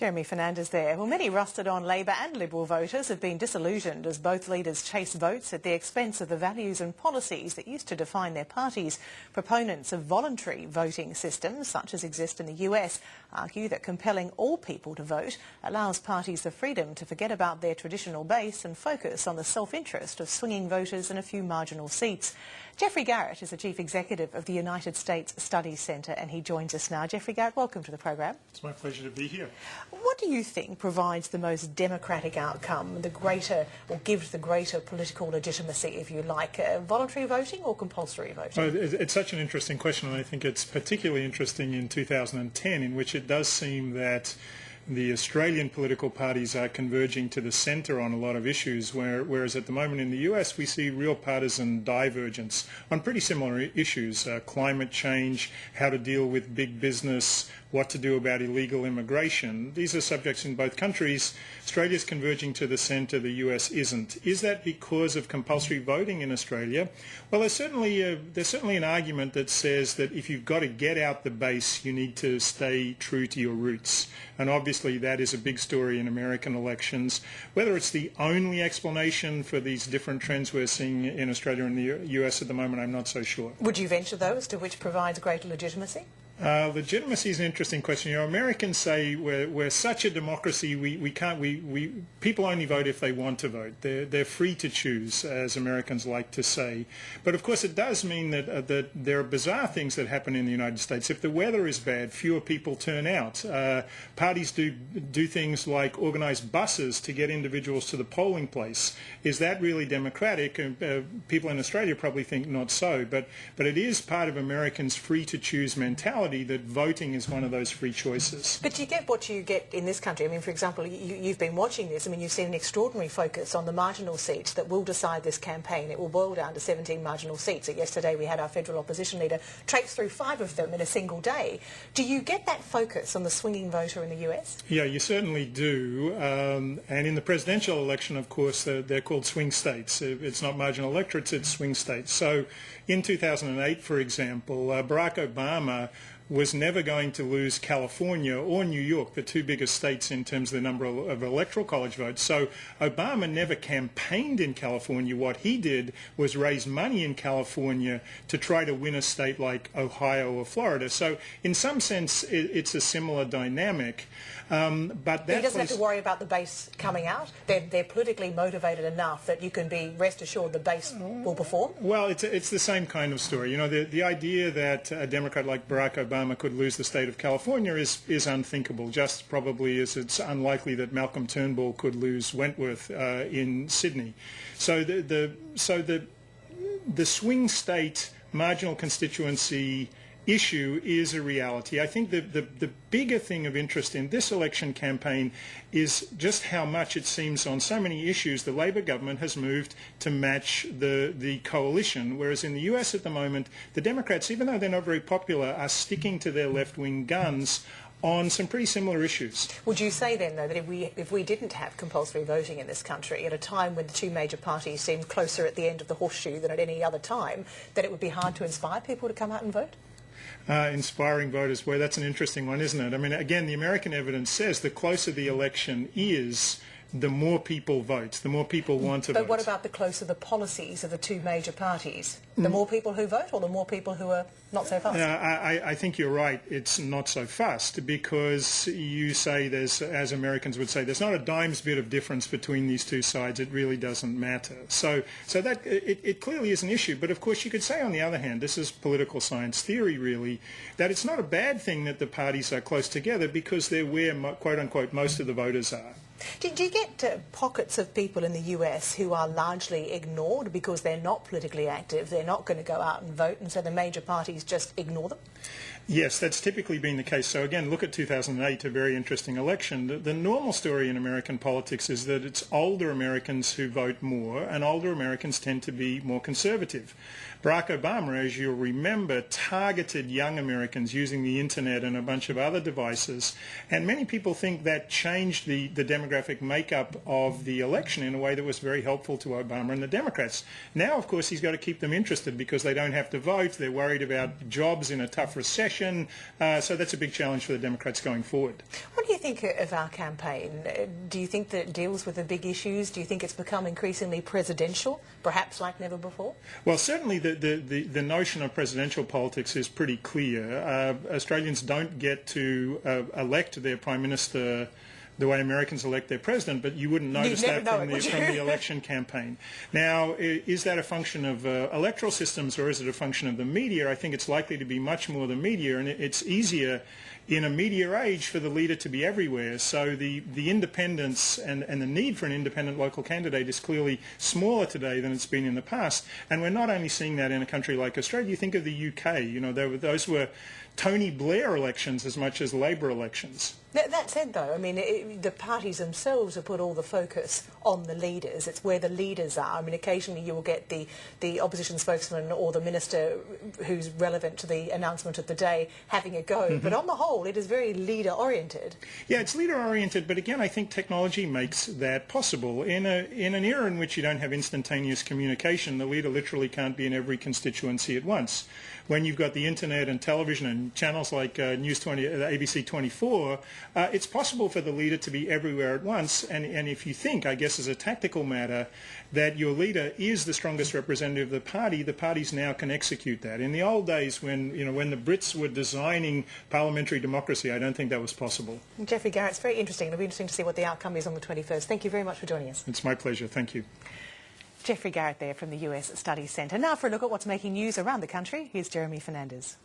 Jeremy Fernandez there. Well, many rusted-on Labor and Liberal voters have been disillusioned as both leaders chase votes at the expense of the values and policies that used to define their parties. Proponents of voluntary voting systems, such as exist in the US, argue that compelling all people to vote allows parties the freedom to forget about their traditional base and focus on the self-interest of swinging voters in a few marginal seats. Geoffrey Garrett is the Chief Executive of the United States Studies Centre and he joins us now. Geoffrey Garrett, welcome to the program. It's my pleasure to be here. What do you think provides the most democratic outcome, the greater, or gives the greater political legitimacy, if you like, voluntary voting or compulsory voting? Well, it's such an interesting question, and I think it's particularly interesting in 2010, in which it does seem that the Australian political parties are converging to the centre on a lot of issues, whereas at the moment in the US we see real partisan divergence on pretty similar issues, climate change, how to deal with big business, what to do about illegal immigration. These are subjects in both countries. Australia's converging to the centre, the US isn't. Is that because of compulsory voting in Australia? Well, there's certainly an argument that says that if you've got to get out the base, you need to stay true to your roots. And obviously that is a big story in American elections. Whether it's the only explanation for these different trends we're seeing in Australia and the US at the moment, I'm not so sure. Would you venture, though, as to which provides greater legitimacy? Legitimacy is an interesting question. You know, Americans say we're such a democracy. People only vote if they want to vote. They're free to choose, as Americans like to say. But of course, it does mean that there are bizarre things that happen in the United States. If the weather is bad, fewer people turn out. Parties do things like organise buses to get individuals to the polling place. Is that really democratic? People in Australia probably think not so. But it is part of Americans' free to choose mentality that voting is one of those free choices. But you get what you get in this country. I mean, for example, you've been watching this. I mean, you've seen an extraordinary focus on the marginal seats that will decide this campaign. It will boil down to 17 marginal seats. Yesterday we had our federal opposition leader traipse through 5 of them in a single day. Do you get that focus on the swinging voter in the US? Yeah, you certainly do. And in the presidential election, of course, they're called swing states. It's not marginal electorates, it's swing states. So in 2008, for example, Barack Obama was never going to lose California or New York, the two biggest states in terms of the number of electoral college votes. So Obama never campaigned in California. What he did was raise money in California to try to win a state like Ohio or Florida. So in some sense, it's a similar dynamic. But he doesn't have to worry about the base coming out? They're politically motivated enough that you can be rest assured the base will perform? Well, it's the same kind of story. You know, the idea that a Democrat like Barack Obama could lose the state of California is unthinkable, just probably as it's unlikely that Malcolm Turnbull could lose Wentworth in Sydney. So the swing state marginal constituency issue is a reality. I think the bigger thing of interest in this election campaign is just how much it seems on so many issues the Labor government has moved to match the coalition, whereas in the US at the moment the Democrats, even though they're not very popular, are sticking to their left-wing guns on some pretty similar issues. Would you say then, though, that if we didn't have compulsory voting in this country at a time when the two major parties seemed closer at the end of the horseshoe than at any other time, that it would be hard to inspire people to come out and vote? Inspiring voters, well, that's an interesting one, isn't it? I mean, again, the American evidence says the closer the election is, the more people vote, the more people want to vote. But what about the closer the policies of the two major parties? The more people who vote or the more people who are not so fussed? I think you're right. It's not so fussed because you say there's, as Americans would say, there's not a dime's bit of difference between these two sides. It really doesn't matter. So that it clearly is an issue. But of course you could say on the other hand, this is political science theory really, that it's not a bad thing that the parties are close together because they're where, quote unquote, most of the voters are. Do you get pockets of people in the US who are largely ignored because they're not politically active, they're not going to go out and vote, and so the major parties just ignore them? Yes, that's typically been the case. So again, look at 2008, a very interesting election. The normal story in American politics is that it's older Americans who vote more, and older Americans tend to be more conservative. Barack Obama, as you'll remember, targeted young Americans using the internet and a bunch of other devices, and many people think that changed the demographic makeup of the election in a way that was very helpful to Obama and the Democrats. Now, of course, he's got to keep them interested because they don't have to vote. They're worried about jobs in a tough recession. So that's a big challenge for the Democrats going forward. What do you think of our campaign? Do you think that it deals with the big issues? Do you think it's become increasingly presidential, perhaps like never before? Well, certainly the notion of presidential politics is pretty clear. Australians don't get to elect their Prime Minister the way Americans elect their president, but you wouldn't notice that from the election campaign. Now, is that a function of electoral systems or is it a function of the media? I think it's likely to be much more the media, and it's easier in a media age for the leader to be everywhere. So the independence and the need for an independent local candidate is clearly smaller today than it's been in the past. And we're not only seeing that in a country like Australia. You think of the UK, you know, those were Tony Blair elections as much as Labor elections. That said, though, I mean, the parties themselves have put all the focus on the leaders. It's where the leaders are. I mean, occasionally you will get the opposition spokesman or the minister who's relevant to the announcement of the day having a go. But on the whole, it is very leader-oriented. Yeah, it's leader-oriented, but again, I think technology makes that possible. In an era in which you don't have instantaneous communication, the leader literally can't be in every constituency at once. When you've got the internet and television and channels like News 20, ABC 24, it's possible for the leader to be everywhere at once. And if you think, I guess as a tactical matter, that your leader is the strongest representative of the parties now can execute that. In the old days when the Brits were designing parliamentary democracy, I don't think that was possible. Geoffrey Garrett, it's very interesting. It'll be interesting to see what the outcome is on the 21st. Thank you very much for joining us. It's my pleasure. Thank you. Geoffrey Garrett there from the US Studies Centre. Now for a look at what's making news around the country, here's Jeremy Fernandez.